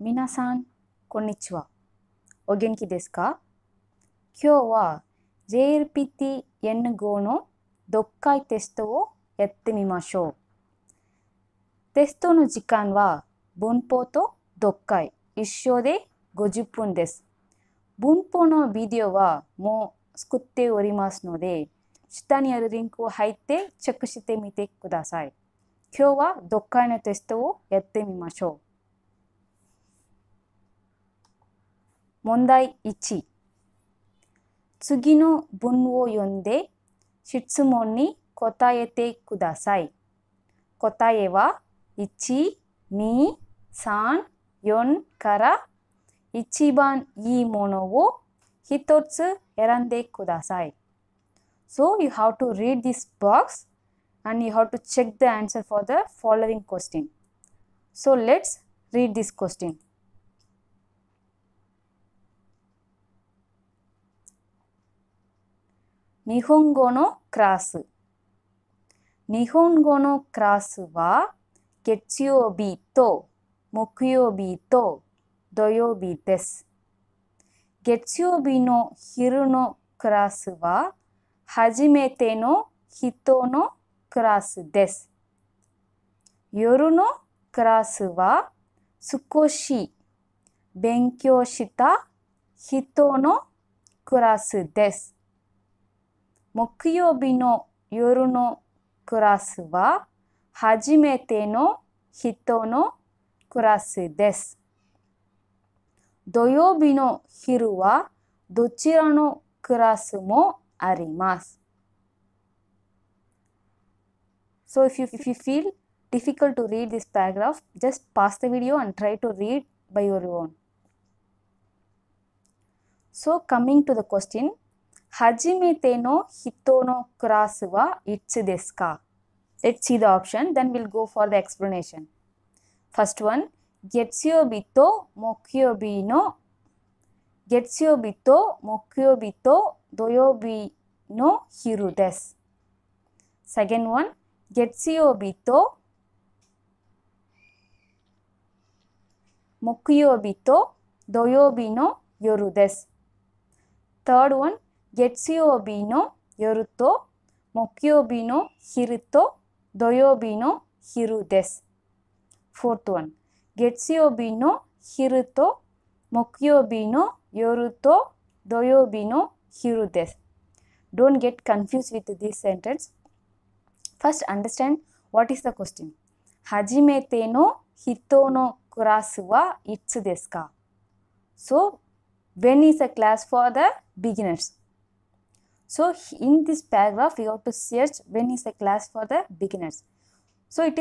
皆さん、こんにちは。お元気ですか？今日は JLPT-N5 の読解テストをやってみましょう。テストの時間は文法と読解一緒で50分です。文法のビデオはもう作っておりますので、下にあるリンクを入ってチェックしてみてください。今日は読解のテストをやってみましょう。問題1。次の文を読んで質問に答えてください。答えは1、2、3、4から一番いいものを一つ選んでください。So you have to read this box and you have to check the answer for the following question. So let's read this question. 日本語のクラス。日本語のクラスは月曜日と木曜日と土曜日です。月曜日の昼のクラスは初めての人のクラスです。夜のクラスは少し勉強した人のクラスです。木曜日の夜のクラスは初めての人のクラスです。土曜日の昼はどちらのクラスもあります。So if you feel difficult to read this paragraph, just pause the video and try to read by your own. So coming to the question, 初めての人のクラスはいつですか? Let's see the option, then we'll go for the explanation. First one, 月曜日と木曜日と土曜日の昼です。Second one, 月曜日と木曜日と土曜日の夜です。Third one, 月曜日の夜と木曜日の昼と土曜日の昼です。Fourth one, 月曜日の昼と木曜日の夜と土曜日の昼です。Don't get confused with this sentence. First understand what is the question. 初めての人のクラスはいつですか? So, when is a class for the beginners? So, in this paragraph, we have to search when is a class for the beginners. So, it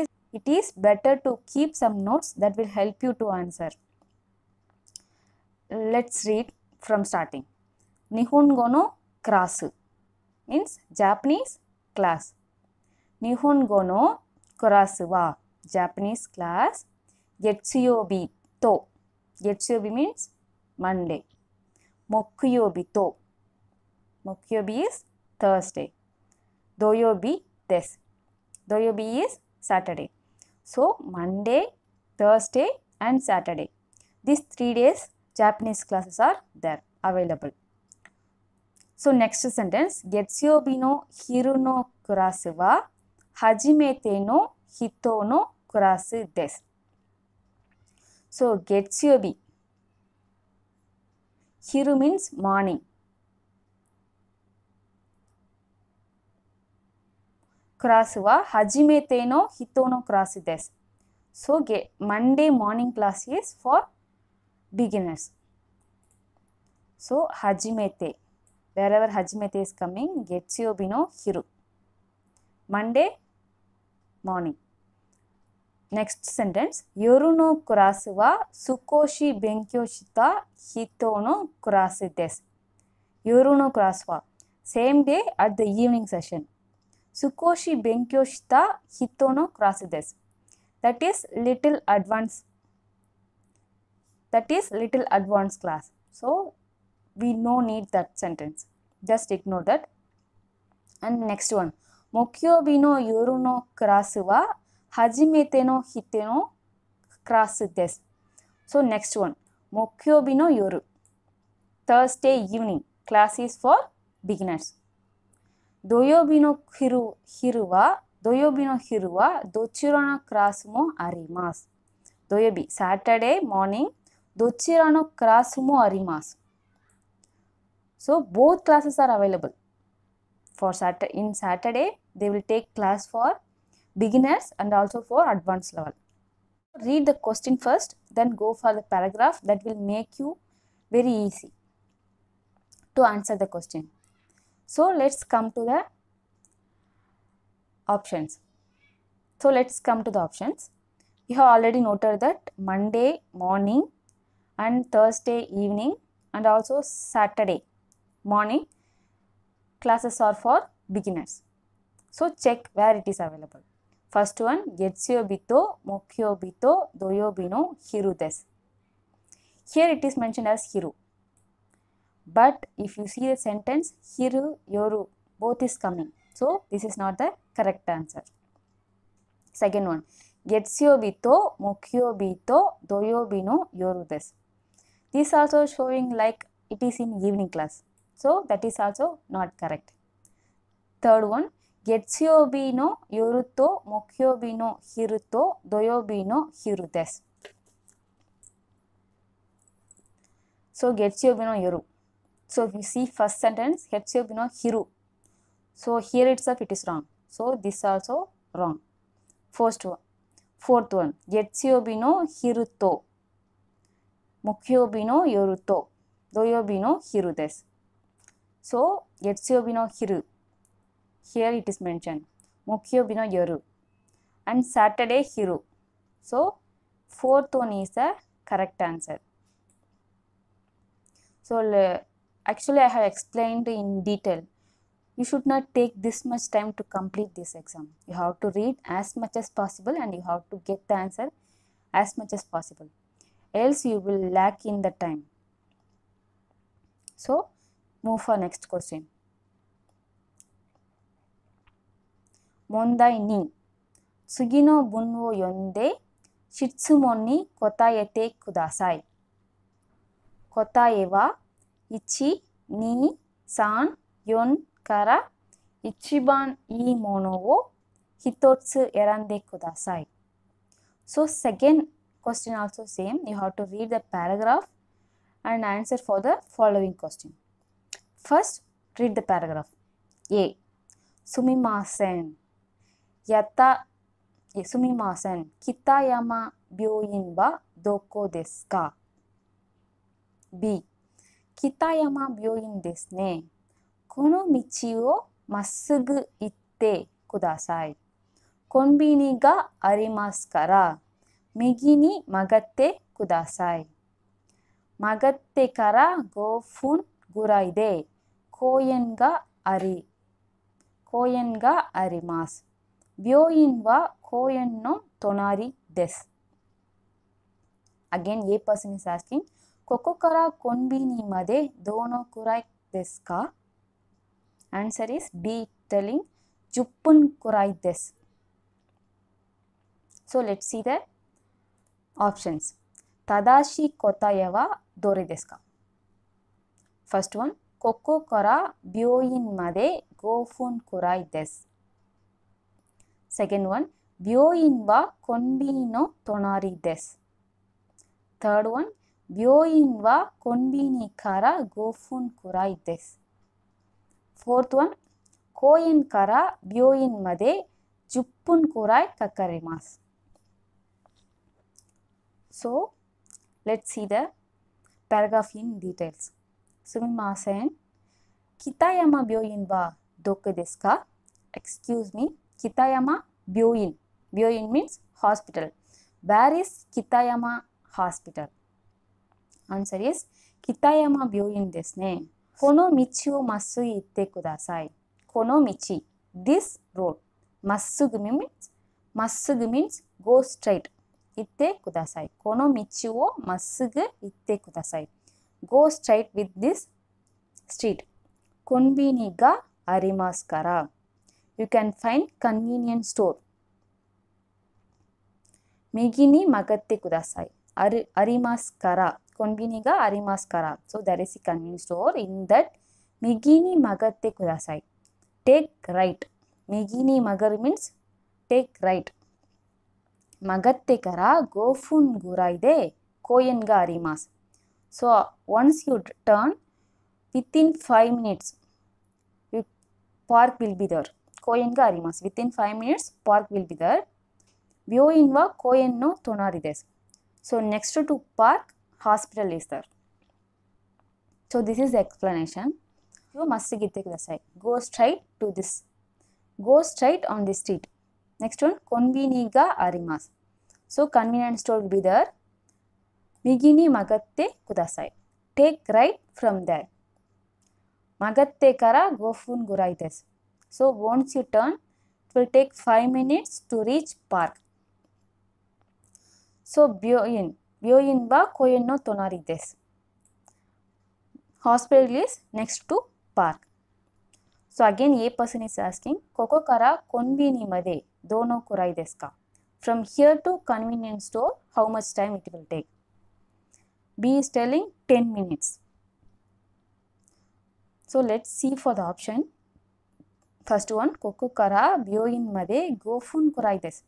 is better to keep some notes that will help you to answer. Let's read from starting. 日本語のクラス means Japanese class. 日本語のクラスは Japanese class 月曜日と月曜日 means Monday. 木曜日と木曜日 is Thursday. 土曜日です。土曜日 is Saturday. So, Monday, Thursday and Saturday. These 3 days Japanese classes are there available. So, next sentence. 月曜日の昼のクラスは初めての人のクラスです。So, 月曜日。昼 means morning. クラスは初めての人のクラスです。So, Monday morning class is for beginners. So, 初めて。Wherever 初めて is coming, 月曜日の昼。Monday morning. Next sentence. 夜のクラスは少し勉強した人のクラスです。夜のクラスは same day at the evening session. 少し勉強した人のクラスです。That is little advanced class. So, we no need that sentence. Just ignore that. And next one. 木曜日の夜のクラスは初めての人のクラスです。So next one, Mokyobi no yoru. Thursday evening. Class is for beginners. Doyobi no hiru wa dochira no class mo arimasu. Doyobi, Saturday morning, dochira no class mo arimasu. So both classes are available. For Saturday, they will take class for beginners and also for advanced level. Read the question first, then go for the paragraph. That will make you very easy to answer the question. So let's come to the options. You have already noted that Monday morning and Thursday evening and also Saturday morning classes are for beginners. So check where it is available. First one, Getsuyobi to Mokyobi to Doyobi no hiru desu. Here it is mentioned as hiru. But if you see the sentence, hiru, yoru, both is coming. So this is not the correct answer. Second one, Getsuyobi to Mokyobi to Doyobi no yoru desu. This also showing like it is in evening class. So that is also not correct. Third one, Getsuyobi no yoru to Mokyobi no hiru to Doyobi no hiru desu. So Getsuyobi no yoru. So if you see first sentence, Getsuyobi no hiru. So here itself it is wrong. So this also wrong. Fourth one, Getsuyobi no hiru to Mokyobi no yoru to Doyobi no hiru desu. So Getsuyobi no hiru. Here it is mentioned. Mokyobi no yoru. And Saturday hiru. So fourth one is the correct answer. So actually I have explained in detail. You should not take this much time to complete this exam. You have to read as much as possible and you have to get the answer as much as possible. Else you will lack in the time. So move for next question. Mondai ni. Tsugi no bun wo yonde shitsumon ni kotaete kudasai. Kotae wa 1, 2, 3, 4 から一番いいものを一つ選んでください. So second question also same. You have to read the paragraph and answer for the following question. First, read the paragraph. A. Sumimasen. Sumimasen. Kitayama Byoin wa doko desu ka? B. Kitayama Byoin desu ne. この道をまっすぐ行ってください。コンビニがありますから右に曲がってください。曲がってから5分ぐらいで公園があります。病院は公園の隣です。Again, A person is asking, ここからコンビニまでどのくらいですか? Answer is B telling 10分くらいです。So let's see the options. 正しい答えはどれですか? First one, ここから病院まで5分くらいです。Second one, 病院はコンビニの隣です。Third one, 病院はコンビニから5分くらいです。Fourth one, 公園から病院まで10分くらいかかります。So, let's see the paragraph in details. すみません。北山病院はどこですか? Excuse me, 北山病院. 病院 means hospital. Where is 北山 hospital? Answer is 北山病院ですね。この道をまっすぐ行ってください。この道 this road まっすぐ means go straight 行ってください。この道をまっすぐ行ってください。Go straight with this street. コンビニがありますから You can find convenience store. 右に曲がってください。arimasu kara. Konbini ga arimasu kara. So there is a convenience store. In that, migi ni magatte kudasai. Take right. Migi ni magar means take right. Magatte kara 5分ぐらいで公園があります. So once you turn, within 5 minutes, park will be there. 公園があります. Within 5 minutes, park will be there. 病院は公園の隣です. So next to park, hospital is there. So this is the explanation. You must get the side. Go straight to this. Go straight on the street. Next one, konbini ga arimasu. So convenience store will be there. Migi ni magatte kudasai. Take right from there. Magatte kara 5分ぐらいです. So once you turn, it will take 5 minutes to reach park. So 病院は公園の隣です. Hospital is next to park. So again a person is asking, ここからコンビニまでどのくらいですか? From here to convenience store, how much time it will take? B is telling 10 minutes. So let's see for the option. First one, ここから病院まで5分くらいです.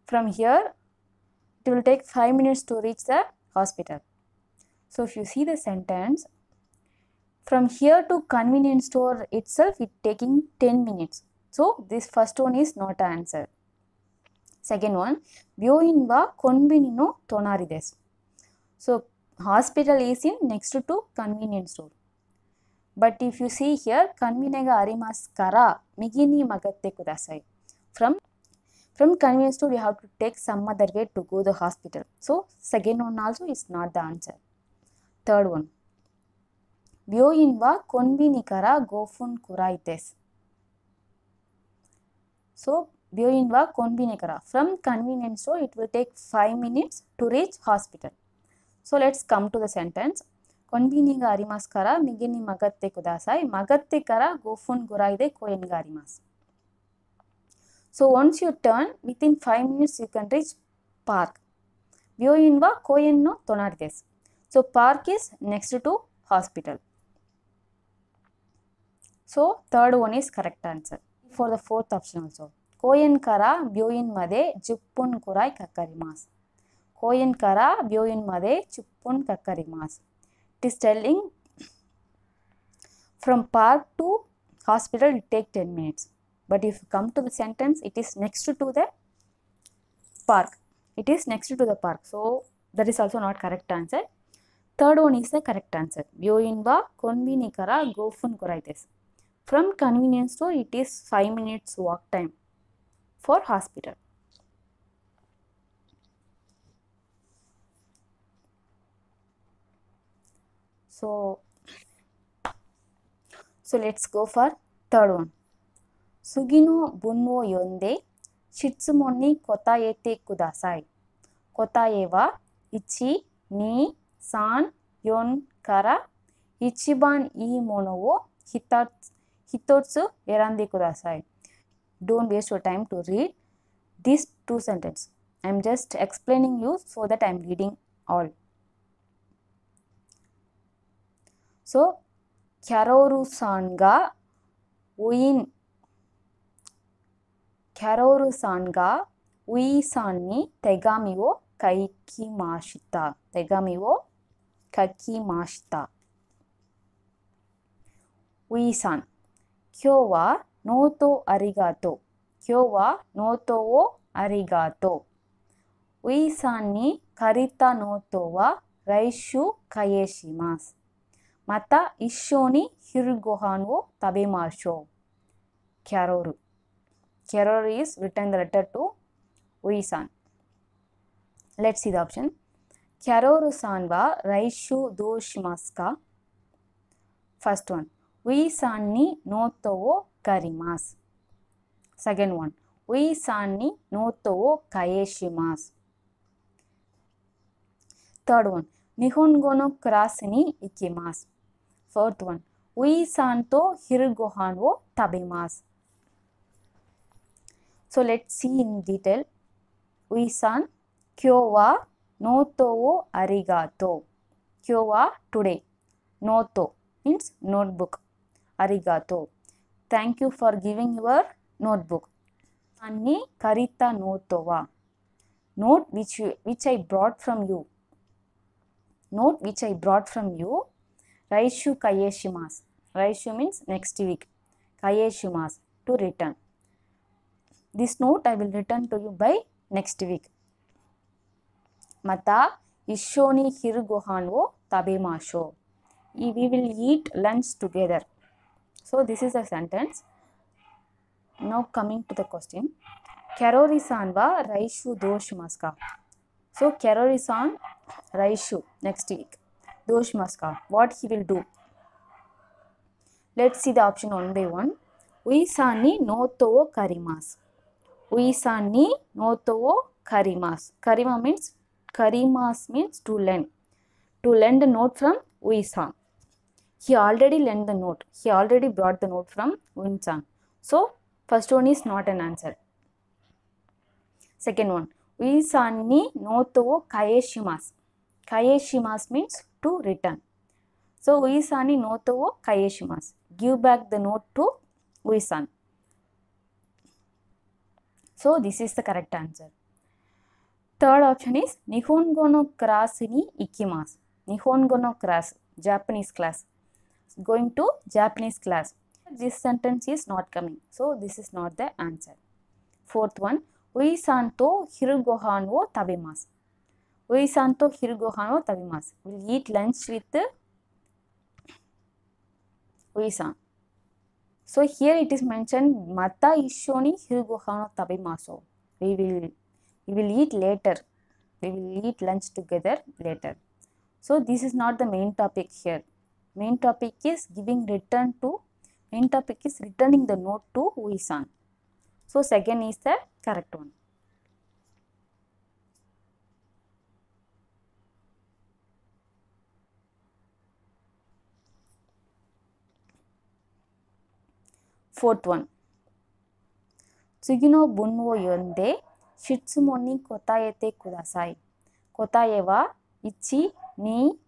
From here, it will take 5 minutes to reach the hospital. So if you see the sentence, from here to convenience store itself, it taking 10 minutes. So this first one is not an answer. Second one, 病院はコンビニの隣です. So hospital is in next to convenience store. But if you see here, コンビニがありますから右に曲がってください. From convenience store, you have to take some other way to go to the hospital. So second one also is not the answer. Third one, 病院はコンビニから5分くらいです. So 病院はコンビニから from convenience store, it will take 5 minutes to reach hospital. So let's come to the sentence. コンビニがありますから右に曲がってください. 曲がってから5分ぐらいで公園があります. So once you turn, within 5 minutes you can reach park. 病院は公園の隣です. So park is next to hospital. So third one is correct answer. For the fourth option also. 公園から病院まで10分くらいかかります. 公園から病院まで10分かかります. It is telling from park to hospital it take 10 minutes. But if you come to the sentence, it is next to the park. It is next to the park. So that is also not correct answer. Third one is the correct answer. 病院はコンビニから5分くらいです. From convenience store, it is 5 minutes walk time for hospital. So let's go for third one. 次の文を読んで質問に答えてください. 答えは1、2、3、4から一番いいものを一つ選んでください. Don't waste your time to read these two sentences. I am just explaining you so that I am reading all. So, キャロルさんがウィさんに手紙を書きました. ウィさん、今日はノートありがとう. 今日はノートをありがとう. ウィさんに借りたノートは来週返します. また一緒に昼ご飯を食べましょう. キャロル is written the letter to ウィさん. Let's see the option. キャロルさんは来週どうしますか? First one. ウィさんにノートを借ります. Second one. ウィさんにノートを返します. Third one. 日本語のクラスに行きます. Fourth one. ウィさんと昼ご飯を食べます. So let's see in detail. ウィさん、今日は Noto wo arigato. Kyo wa today. Noto means notebook. Arigato. Thank you for giving your notebook. Anni karita noto wa. Note which I brought from you. Note which I brought from you. Raishu kaieshimasu. Raishu means next week. Kaieshimasu to return. This note I will return to you by next week. Mata ishoni hiru gohan wo tabemashou. We will eat lunch together. So this is a sentence. Now coming to the question. Karori-san wa raishu doshimasu ka? So Karori-san raishu next week. Doshimasu ka? What he will do? Let's see the option one by one. Ui-san ni noto wo karimasu. Ui-san ni noto wo karimasu. Karimasu means to lend. To lend a note from Ui-san. He already lent the note. He already brought the note from Ui-san. So first one is not an answer. Second one. Ui-san ni noto wo kaieshimasu. Kaieshimasu means to return. So Ui-san ni noto wo kaieshimasu. Give back the note to Ui-san. So this is the correct answer. Third option is Nihongo no class ni ikimasu. Nihongo no class, Japanese class. Going to Japanese class. This sentence is not coming. So this is not the answer. Fourth one. Ui-san to hiru gohan wo tabemasu. Ui-san to hiru gohan wo tabemasu. We'll eat lunch with Ui-san. So here it is mentioned Mata ishoni hiru gohan wo tabemasu. We will eat later. We will eat lunch together later. So this is not the main topic here. Main topic is returning the note to Ui-san. So second is the correct one. Fourth one. Tsugi no bun wo yonde shitsumon ni kotaete kudasai. Kotae wa 1, 2, 3,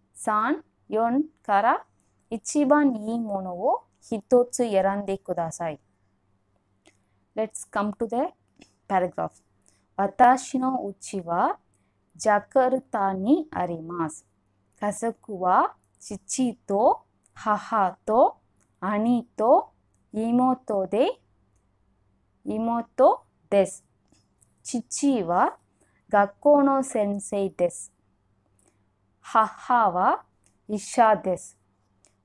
4 kara ichiban ii mono wo hitotsu erande kudasai. Let's come to the paragraph. Watashi no uchi wa Jakarta ni arimasu. Kazoku wa chichi to haha to ani to imoto desu. Chichi wa gakkou no sensei desu. Haha wa isha desu.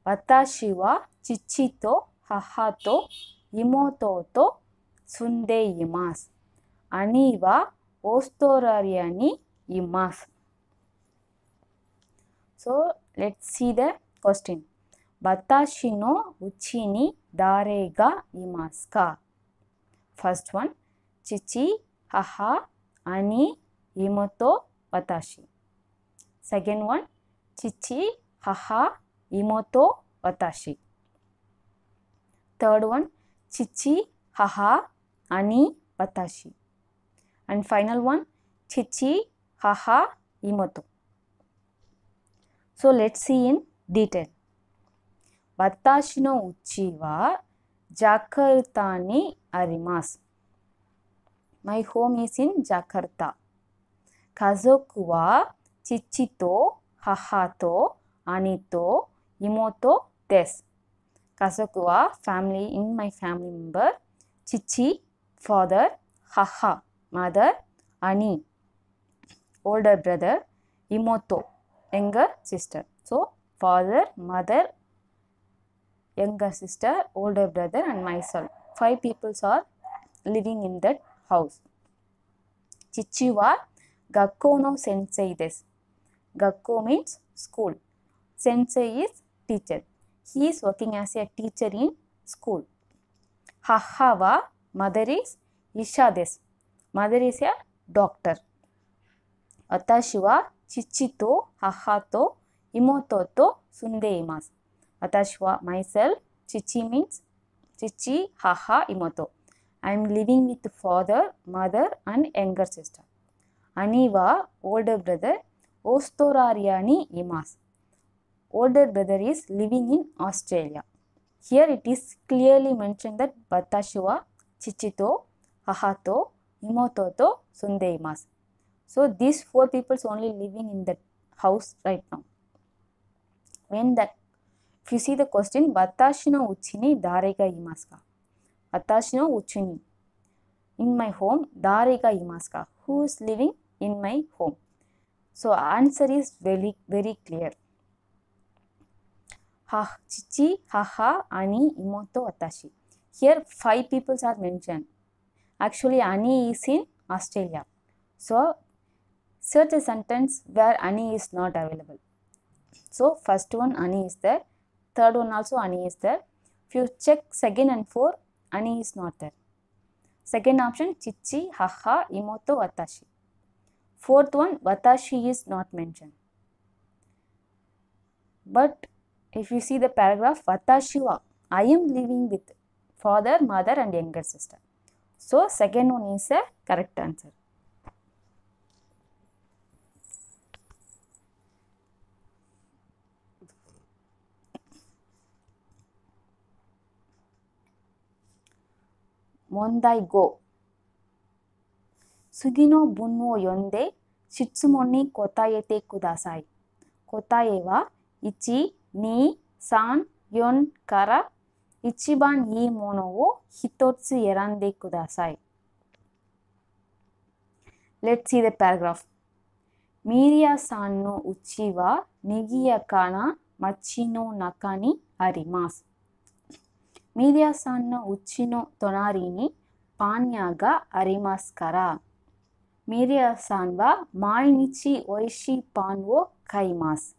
Watashi wa chichi to haha to imoto to sunde imasu. Ani wa Australia ni imasu. So let's see the question. Watashi no uchi ni dare ga imasu ka? First one. Chichi, haha, ani, imoto, watashi. Second one. Chichi, haha, imoto, watashi. Third one. Chichi, haha, ani, watashi. And final one. Chichi, haha, imoto. So let's see in detail. Watashi no uchi wa Jakarta ni arimasu. My home is in Jakarta. Kazoku wa chichi to haha to ani to imoto desu. Kazoku wa family, in my family member. Chichi, father. Haha, mother. Ani, older brother. Imoto, younger sister. So father, mother, younger sister, older brother and myself. 5 people are living in that house. Chichi wa gakkou no sensei desu. Gakkou means school. Sensei is teacher. He is working as a teacher in school. Haha wa mother is isha desu. Mother is a doctor. Watashi wa chichi to haha to imoto to sunde imasu. Watashi wa myself. Chichi means chichi, haha, imoto. I am living with father, mother and younger sister. Ani wa older brother. Ostorariya ni imasu. Older brother is living in Australia. Here it is clearly mentioned that watashi wa chichi to haha to imoto to sundeimasu. So these 4 people only living in that house right now. If you see the question, watashi no uchi ni dare ga imasu ka? Watashi no uchi ni, in my home, dare ga imasu ka? Who is living in my home? So answer is very, very clear. Chichi, haha, ani, imoto, watashi. Here 5 people are mentioned. Actually, ani is in Australia. So search a sentence where ani is not available. So first one ani is there. Third one also ani is there. If you check second and fourth, ani is not there. Second option, chichi, haha, imoto, watashi. Fourth one, watashi is not mentioned. But if you see the paragraph, watashi wa, I am living with father, mother and younger sister. So second one is a correct answer. Mondai go. Sugi no bun wo yonde shitsumon ni kotaete kudasai. Kotae wa 1, 2, 3, 4 kara ichiban ii mono wo hitotsu erande kudasai. Let's see the paragraph. Miria-san no uchi wa nigiyaka na machi no naka ni arimasu. Miria-san no uchi no tonari ni panya ga arimasu kara. Miria-san wa mainichi oishii pan wo kaimasu.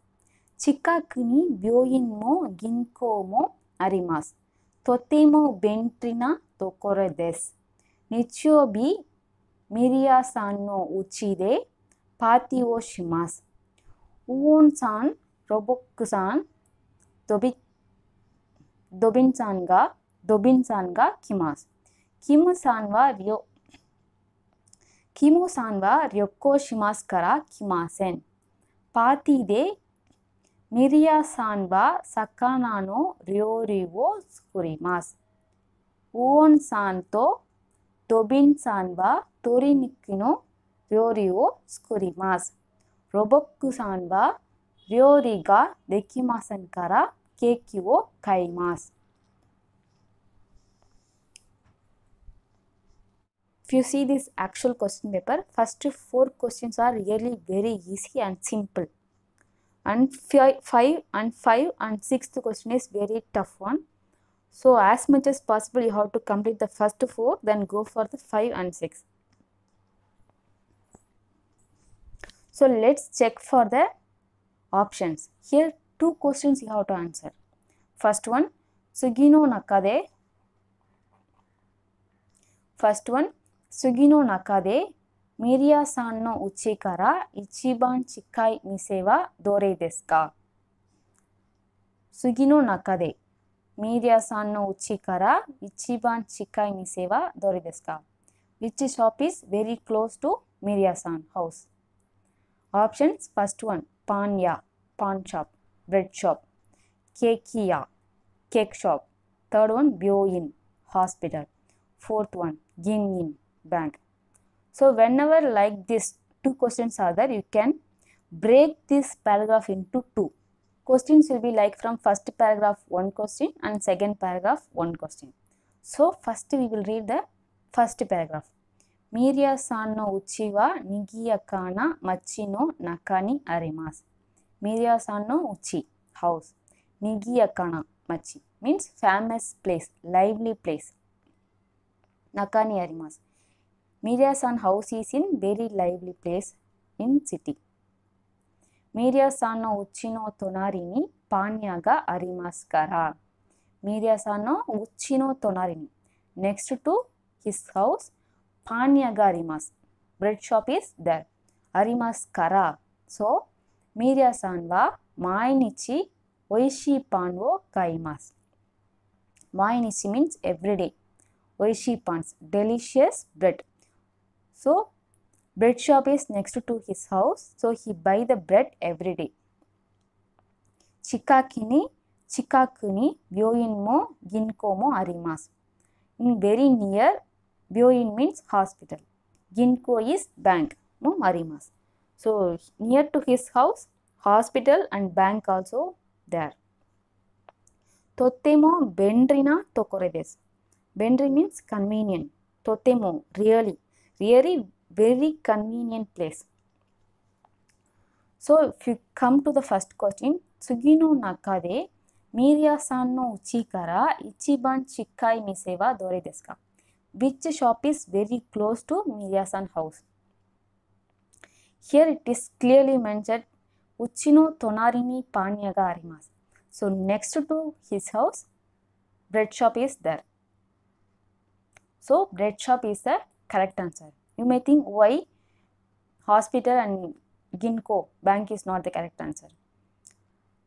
Chikaku ni byoin mo ginkou mo arimasu. Totemo bentri na tokoro desu. Nichiyoubi, Miria-san no uchi de party wo shimasu. Uon-san, Roboku-san, Dobin-san ga kimasu. Kimu-san wa ryokkou shimasu kara kimasen. Party de Miria-san wa sakana no ryori wo tsukurimasu. Uon-san to Dobin-san wa tori-niku no ryori wo tsukurimasu. Roboku-san wa ryori ga dekimasen kara keiki wo kaimasu. If you see this actual question paper, first 4 questions are really very easy and simple. And 5 and 6th question is very tough one. So as much as possible you have to complete the first 4, then go for the 5 and 6. So let's check for the options. Here 2 questions you have to answer. First one, Sugi no naka de Miria-san no uchi kara ichiban chikai mise wa dore desu ka? Sugi no naka de Miria-san no uchi kara ichiban chikai mise wa dore desu ka? Which shop is very close to Miria-san house? Options, first one, pan shop, bread shop. Kekiya, cake shop. Third one, byoin, hospital. Fourth one, gin, bank. So whenever like this 2 questions are there, you can break this paragraph into 2. Questions will be like from first paragraph 1 question and second paragraph 1 question. So first we will read the first paragraph. Miria-san no uchi wa nigiyaka na machi no naka ni arimasu. Miria-san no uchi, house. Nigiyaka na machi means famous place, lively place. Naka ni arimasu. Miria-san house is in very lively place in city. Miria-san no uchi no tonari ni panya ga arimasu kara. Miria-san no uchi no tonari ni, next to his house, panya ga arimasu. Bread shop is there. Arimasu kara. So Miria-san wa mainichi oishii pan wo kaimasu. Mainichi means every day. Oishii pans, delicious bread. So Bread shop is next to his house, so he buy the bread every day. Chikaki ni byoin mo ginko mo arimasu. In very near, byoin means hospital. Ginko is bank mo arimasu. So near to his house, hospital and bank also there. Totemo benrina tokore desu. Benri means convenient. Totemo, really very convenient place. So if you come to the first question, Tsugi no naka de Miria-san no uchi kara ichiban chikkai mise wa dore desu ka? Which shop is very close to Miria-san house? Here it is clearly mentioned uchi no tonari ni panya ga arimasu. So next to his house, bread shop is there. So bread shop is the correct answer. You may think why hospital and Ginko bank is not the correct answer.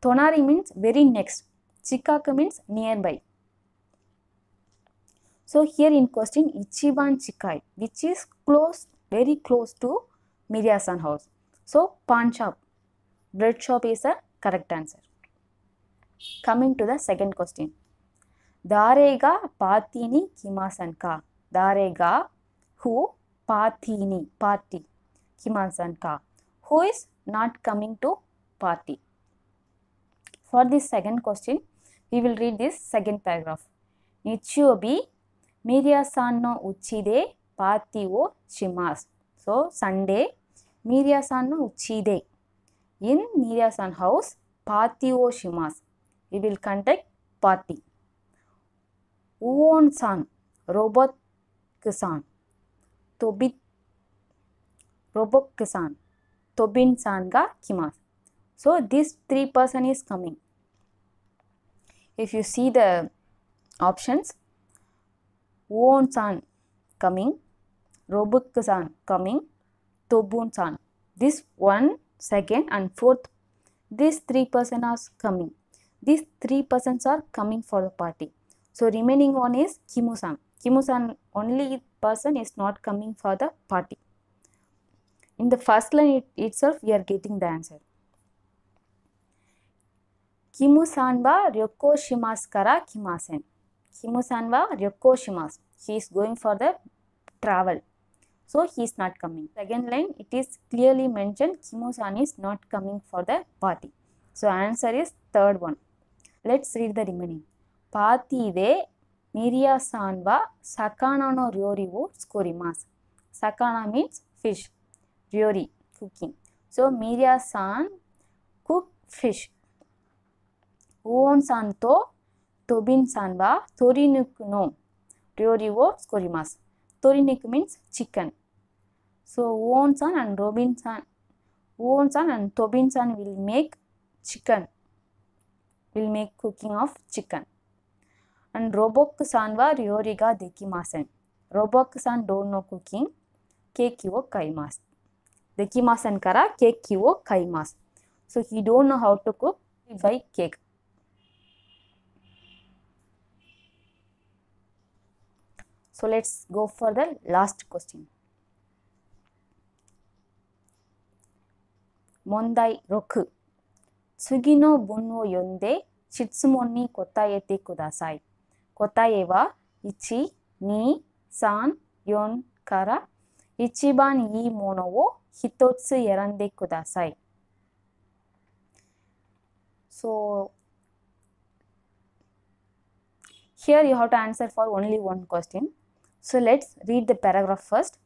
Tonari means very next. Chikaku means nearby. So here in question Ichiban Chikai, which is close, very close to Miria-san house. So pawn shop, bread shop is the correct answer. Coming to the second question. Darega patini kimasan ka? Darega who patini party kimasan ka? Who is not coming to party? For this second question, we will read this second paragraph. Nichyobi Miria-san no uchi de party wo shimasu. So Sunday, Miria-san no uchi de, in Miria-san house, party wo shimasu. We will conduct party. Uon-san, Robot-san, Robot-san, Tobin-san ga kimasu. So this 3 person is coming. If you see the options, Uon-san coming, Robot-san coming, Tobun-san. This 1, 2nd and 4th, these 3 persons are coming. These 3 persons are coming for the party. So remaining one is Kimu-san. Kimu-san only person is not coming for the party. In the first line itself, we are getting the answer. Kimu-san wa ryoko shimasu kara kimasen. Kimu-san wa ryoko shimasu. He is going for the travel. So he is not coming. Second line, it is clearly mentioned Kimu-san is not coming for the party. So answer is third one. Let's read the remaining. Party de Miria-san wa sakana no ryori wo tsukurimasu. Sakana means fish. Ryori, cooking. So Miria-san cook fish. Uon-san to Tobin-san wa torinuku no ryori wo tsukurimasu. Torinuku means chicken. So Uon-san and Tobin-san will make chicken. Will make cooking of chicken. And Robot-san wa ryori ga dekimasen. Robot-san don't know cooking. Keiki wo kaimasu. Dekimasen kara keiki wo kaimasu. So he don't know how to cook. He buy cake. So let's go for the last question. Mondai 6. 次の文を読んで質問に答えてください。答えは1、2、3、4から一番いいものを一つ選んでください。So, here you have to answer for only one question. So, let's read the paragraph first.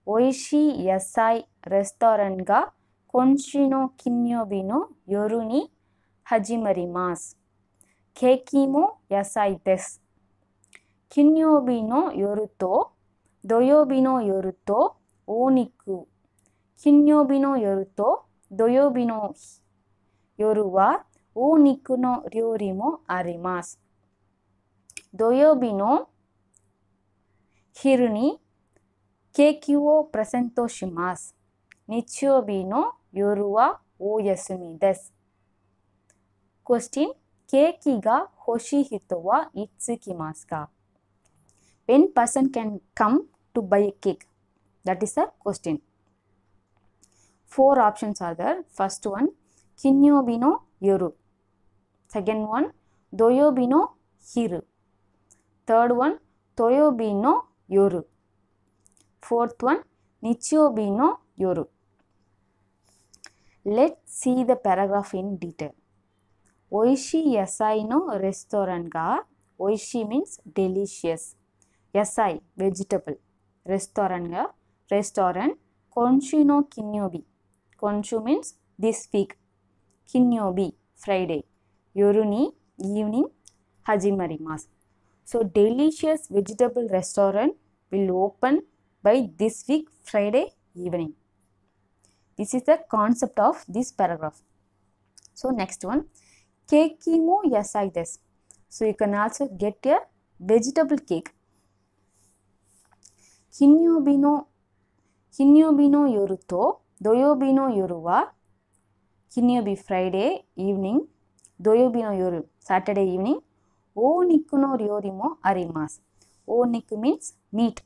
おいしい野菜レストランが今週の金曜日の夜に始まります。ケーキも野菜です。金曜日の夜と土曜日の夜とお肉。金曜日の夜と土曜日の夜はお肉の料理もあります。土曜日の昼にケーキをプレゼントします。日曜日の夜はお休みです。Question: ケーキが欲しい人はいつ来ますか? When person can come to buy a cake? That is the question. 4 options are there. First one, Kinyobi no yoru. Second one, Doyobi no hiru. Third one, Toyobi no yoru. Fourth one, Nichiyobi no yoru. Let's see the paragraph in detail. Oishi yasai no restaurant ga, oishi means delicious. Yasai, vegetable. Restaurant ga, restaurant. Konshu no kinyobi. Konshu means this week. Kinyobi, Friday. Yoru ni, evening. Hajimarimasu. So, delicious vegetable restaurant will open by this week, Friday evening. This is the concept of this paragraph. So, next one. Keiki mo yasai desu. So, you can also get a vegetable cake. Kinyobi no yoru to doyobi no yoru wa, kinyobi Friday evening, doyobi no yoru Saturday evening, o niku no ryori mo arimasu. O niku means meat.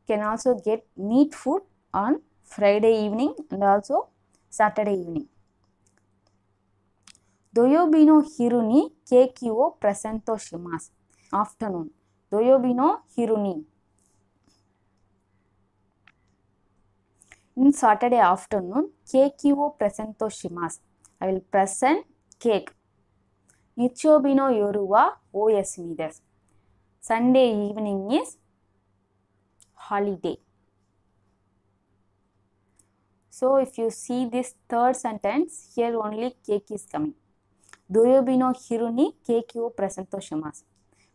You can also get meat food on Friday evening and also Saturday evening. Doyobi no hiru ni keiki wo presento shimasu. Afternoon. Doyobi no hiru ni. In Saturday afternoon, keiki wo presento shimasu. I will present cake. Nichiyobi no yoru wa oyasumi desu. Sunday evening is holiday. So, if you see this third sentence, here only cake is coming. Doyobi no hiru ni keiki wo presento shimasu.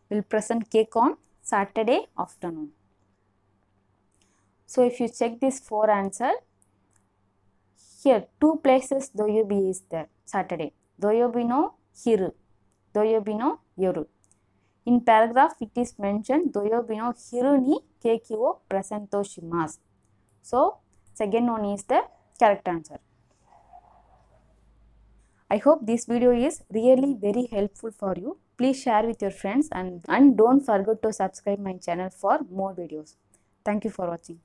We will present cake on Saturday afternoon. So, if you check this 4 answer, here 2 places doyobi is there, Saturday. Doyobi no hiru, doyobi no yoru. In paragraph, it is mentioned doyobi no hiru ni keiki wo presento shimasu. So, second one is the correct answer. I hope this video is really very helpful for you. Please share with your friends and don't forget to subscribe my channel for more videos. Thank you for watching.